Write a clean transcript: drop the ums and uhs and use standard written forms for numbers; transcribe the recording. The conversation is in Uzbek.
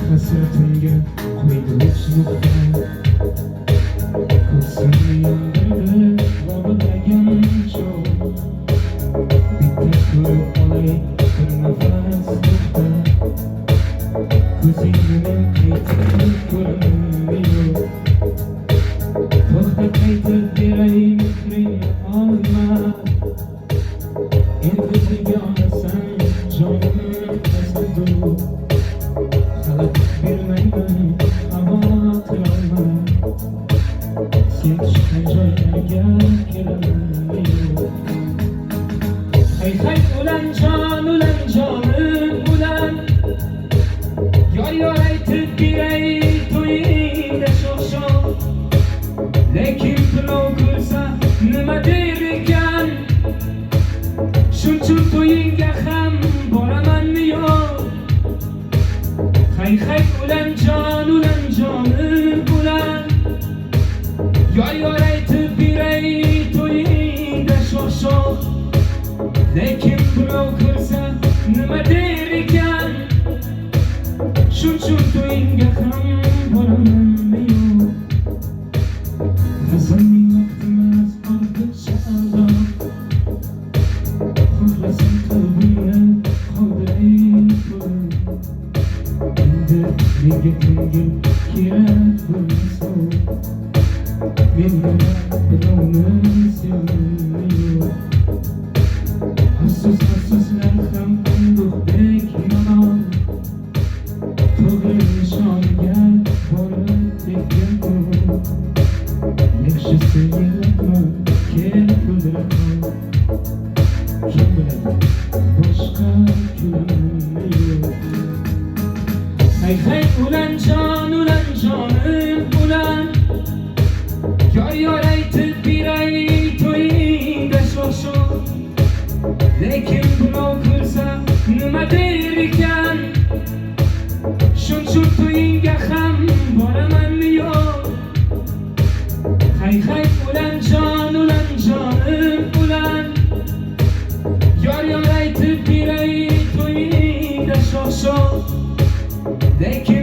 Hasretimga qo'ydilik nuqta ko'ksini yondirdi bog'lagan cho'g bitta ko'rib olay bir nafas to'xta ko'zingni men qaytib ko'rgim yo'q to'xta qaytib beray mehring olma endi birga olasan jonim tasavvur bilmayman xavotir olma sen tushgan joylarga kelaman hay hay ulan jonim ulan yor aytib beray to'yingda sho'x lekin birov ko'rsa nima der ekan shunchun to'yingga ham boramanmi yo'q hay hay ulan jonim ulan yor aytib beray to'yingda sho'x lekin birov ko'rsa nima der ekan shunchun to'yingga ham boramanmi yo'q hazinning vaqti emas ortiqcha azob xohlasam qalbimni qoldiray to'lib menga ko'ngil kerak bo'lmasa men nima birovni sevmim yo'q afsuslar ham unduqdek yomon to'g'ri nishoniga borib tekkan yaxshisi yig'latma kel kuldira qol kim biladi boshqa kulamni yo'q hay hay ulan jonim ulan yor aytib beray to'yingda sho'x lekin birov ko'rsa nima der ekan shunchun to'yingga ham boramanmi yo'q hay hay ulan jonim ulan yor aytib beray to'yingda sho'x lekin